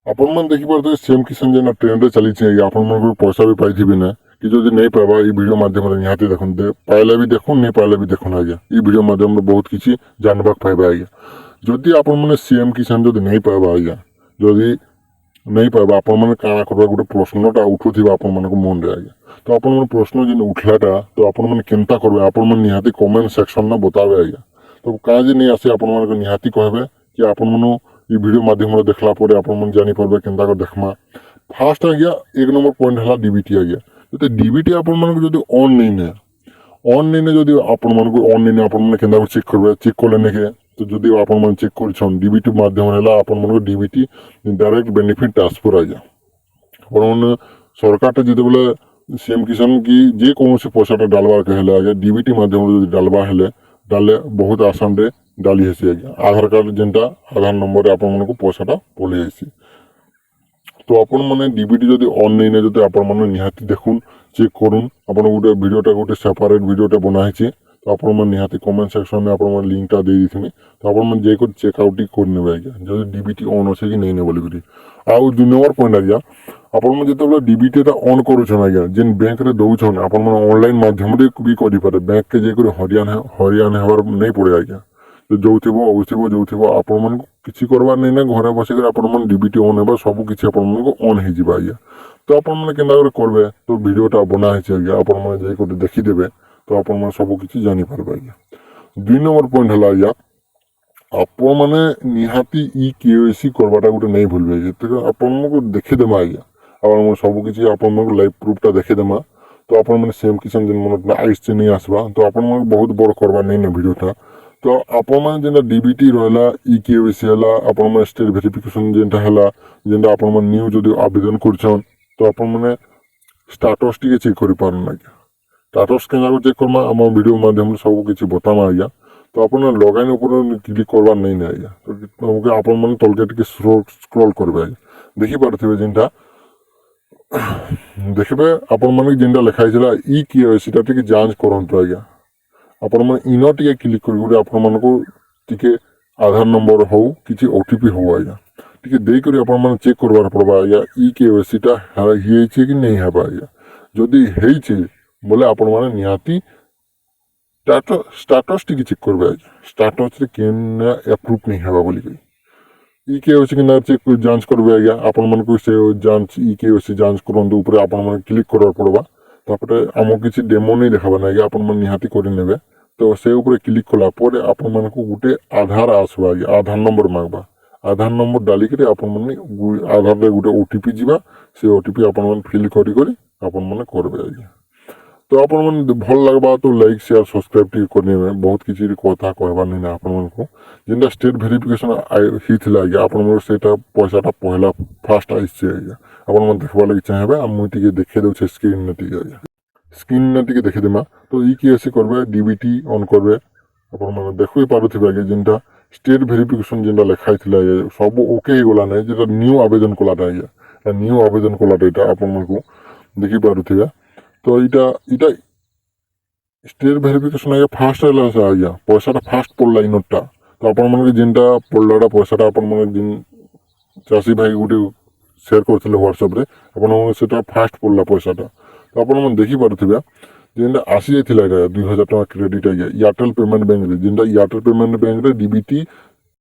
ଆପଣମାନେ ଦେଖିପାରୁଥିବେ ସିଏମ୍ କିଷାନ ଯେନ୍ ଟ୍ରେଣ୍ଡରେ ଚାଲିଛି ଆଜ୍ଞା, ଆପଣମାନଙ୍କୁ ପଇସା ବି ପାଇଥିବେ ନା କି ଯଦି ନେଇ ପାଇବା ଏଇ ଭିଡ଼ିଓ ମାଧ୍ୟମରେ ନିହାତି ଦେଖୁନ୍, ପାଇଲେ ବି ଦେଖୁନ୍ ନେଇ ପାଇଲେ ବି ଦେଖୁନ୍ ଆଜ୍ଞା। ଏଇ ଭିଡ଼ିଓ ମାଧ୍ୟମରେ ବହୁତ କିଛି ଜାଣିବାକୁ ପାଇବେ ଆଜ୍ଞା। ଯଦି ଆପଣମାନେ ସିଏମ୍ କିଷାନ ଯଦି ନେଇ ପାଇବା ଆଜ୍ଞା, ଯଦି ନେଇ ପାଇବା ଆପଣମାନେ କାଣା କରିବା, ଗୋଟେ ପ୍ରଶ୍ନଟା ଉଠୁଥିବା ଆପଣମାନଙ୍କ ମନରେ ଆଜ୍ଞା। ତ ଆପଣଙ୍କର ପ୍ରଶ୍ନ ଯେନ୍ ଉଠିଲାଟା ତ ଆପଣମାନେ କେନ୍ତା କରିବେ, ଆପଣମାନେ ନିହାତି କମେଣ୍ଟ ସେକ୍ସନରେ ବତାବେ ଆଜ୍ଞା। ତ କାଁ ଯେ ନେଇ ଆସେ ଆପଣମାନଙ୍କୁ ନିହାତି କହିବେ କି ଆପଣମାନେ এই ভিডিও মাধ্যমে দেখলা পরে আপনার জানিপারবে কেন্তা করে দেখমা। ফার্স্ট আজ্ঞা 1 নম্বর পয়েন্ট হল ডিবিটি আজ্ঞা। যদি ডিবিটি আপনার যদি অন নেই না, অন নেই না যদি আপনার অন নেই না আপনার কেন্তা করে চেক করবে, চেক করলে নাকি তো যদি আপনার চেক করছেন ডিবিটি মাধ্যমে হলে আপনার ডিবিটি ডাইরেক্ট বেনিফিট ট্রান্সফর আজ্ঞা। আপনার সরকারটা যেতবে সিএম কিষান কি যে কৌশি পয়সাটা ডালবার হেলে আজ্ঞা ডিবিটি মাধ্যমে যদি ডালবা হেলে ডালে বহুত আসানরে ডালি হেসি আজ্ঞা। আধার কার্ড যেটা আধার নম্বরে আপনার পয়সাটা পড়ে যাইছি। তো আপনার ডিবিটি যদি অন নেই না যদি আপনার নিহাতি দেখুন, চেক করুন। আপনার গোটে ভিডিওটা গোটে সেপারেট ভিডিওটা বনা হয়েছে। তো আপনার নিহাতি কমেন্ট সেকশনে আপনার লিঙ্কটা দিয়ে দিয়েছি। তো আপনার যে করে চেক আউট করে নেবে আজ্ঞা, যদি ডিবিটি অন আছে কি নেই না বলি। ଆଉ 2 নম্বর পয়েন্ট আজ্ঞା, আপনার যেতবে ডিবিটিটা অন করছেন আজ্ঞা, যেন ব্যাঙ্করে দৌছন আপনার অনলাইন মাধ্যমে বি করিপারে, ব্যাঙ্ককে যে করে হরিয়ান হবার নেই পড়ে আজ্ঞা। যৌথিব ଔଥିବ ଯଉଥିବ ଆପଣମାନଙ୍କୁ କିଛି କରବାର ନାଇଁ ନା, ଘରେ ବସିକରି ଆପଣମାନେ ଡିବିଟି ଅନ୍ ହେବା ସବୁ କିଛି ଆପଣମାନଙ୍କୁ ଅନ୍ ହେଇଯିବା ଆଜ୍ଞା। ତ ଆପଣମାନେ କେନ୍ତା করে করবে, তো ভিডিওটা বনা হয়েছে আজ্ঞা, আপনারা যাই করে দেখিদেবে তো আপনারা ସବୁ କିଛି জানিপারবে আজ্ঞা। 2 নম্বর পয়েন্ট হল আজ্ঞা, ଆପଣମାନେ ନିହାତି ଇ KYC করবাটা গোটে নেই ভুলবে আজ্ঞা। তো ଆପଣଙ୍କୁ ଦେଖିଦେମା ଆଜ୍ଞା, ଆପଣଙ୍କୁ ସବୁ କିଛି ଆପଣଙ୍କୁ ଲାଇଭ୍ ପ୍ରୁଫ୍ଟା ଦେଖିଦେମା। ତ ଆପଣମାନେ ସିଏମ୍ କିଷାନ ଯେନ୍ ମନେ ଆଇସছে ନେଇ আসবা, তো ଆପଣମାନଙ୍କୁ ବହୁତ ବড় করবার নেই না ভিডিওটা। তো আপনার যেটা ডিবিটি রহলা, ই KYC হলা, আপনার স্টেট ভেরিফিকেশন যেটা হলা, যেটা আপনার নিউ যদি আবেদন করছেন তো আপনার স্টাটস টিকে চেক করে পারেন আজ্ঞা। স্টাটস কেনা চেক করমা আমার ভিডিও মাধ্যমে সবু কিছু বতামা আজ্ঞা। তো আপনার লগ ইন উপরে ক্লিক করবার নেই না আজ্ঞা। তো আমাকে আপনার তলকে টিকে স্ক্রল করবে আজ্ঞা, দেখিপারে যেটা দেখবে আপনার যেটা লেখা হয়েছিল ই KYCটা টিকে যাঞ্চ করন্তু আজ্ঞা। ଆପଣମାନେ ଇନ ଟିକେ କ୍ଲିକ୍ କରି ଗୋଟେ ଆପଣମାନଙ୍କୁ ଟିକେ ଆଧାର ନମ୍ବର ହଉ କିଛି OTP ହଉ ଆଜ୍ଞା ଟିକେ ଦେଇକରି ଆପଣମାନେ ଚେକ୍ କରବାର ପଡ଼ବା ଆଜ୍ଞା ଇ KYCଟା ହେଇଛି କି ନେଇ ହେବା ଆଜ୍ଞା। ଯଦି ହେଇଛି ବୋଲେ ଆପଣମାନେ ନିହାତି ଷ୍ଟାଟସ୍ ଟିକେ ଚେକ୍ କରବେ ଆଜ୍ଞା, ଷ୍ଟାଟସ୍ରେ କେନ୍ ଆପ୍ରୁଭ୍ ନେଇ ହେବା ବୋଲିକରି ଇ KYC କି ନା ଚେକ୍ ଯାଞ୍ଚ করবে আজ্ঞা। ଆପଣମାନଙ୍କୁ ସେ ଯାଞ୍ଚ ଇ KYC ଯାଞ୍ଚ କରନ୍ତୁ ଉପରେ ଆପଣମାନେ କ୍ଲିକ୍ କରবার ପଡ଼ବା। তারপরে আমার কিছু ডেমো নেই দেখাবা না আজ্ঞা, আপনার নিহাতি করে নেবে। তো সে উপরে ক্লিক কলা পরে আপনার গোটে আধার আসবা আজ্ঞা, আধার নম্বর মাগবা। আধার নম্বর ডালিকি আপনার আধারে গোটে OTP যা, সে OTP আপনার ফিল করি আপনার করবে আজ্ঞা। তো আপনার ভাল লাগবা তো লাইক শেয়ার সবসক্রাইব টিকে করে নেবে। বহুত কিছু কথা কহবার নেই না আপনার যেটা স্টেট ভেরিফিকেশন হয়েছিল আজ্ঞা, আপনার সেটা পয়সাটা পহলা ফার্স্ট আসছে আজ্ঞা। আপনার দেখবার লাগে চাইবে আমি টিকে দেখে দেছে স্ক্রিনে টিকে আজ্ঞা, স্ক্রিনে টিকে দেখে দেমা। তো ই KYC করবে, ডিবিটি অন করবে, আপনার দেখুই পারুথিবে আজ্ঞা যেটা স্টেট ভেরিফিকেশন যেটা লেখা হয়েছিল আজ্ঞা সব ওকে হয়েগলা না, যেটা নিউ আবেদন কলাটা আজ্ঞা, নিউ আবেদন কলাটা এটা আপনার দেখি পারুথিবে। তো এটা স্টেট ভেরিফিকেশন আজ্ঞা ফার্স্ট হল আজ্ঞা, পয়সাটা ফার্স্ট পড়লা ইনোটটা। তো আপনার যেটা পড়লাটা পয়সাটা আপনার যেন চাষী ভাই গোটে সেয়ার করলে হোয়াটসঅ্যাপে, আপনার সেটা ফার্স্ট পড়লা পয়সাটা। তো আপনার দেখিপারে যেটা আসি যাই এটা 2000 টাকা ক্রেডিট আজ্ঞা এয়ারটেল পেমেন্ট ব্যাঙ্করে, যেটা এয়ারটেল পেমেন্ট ব্যাঙ্করে ডিবিটি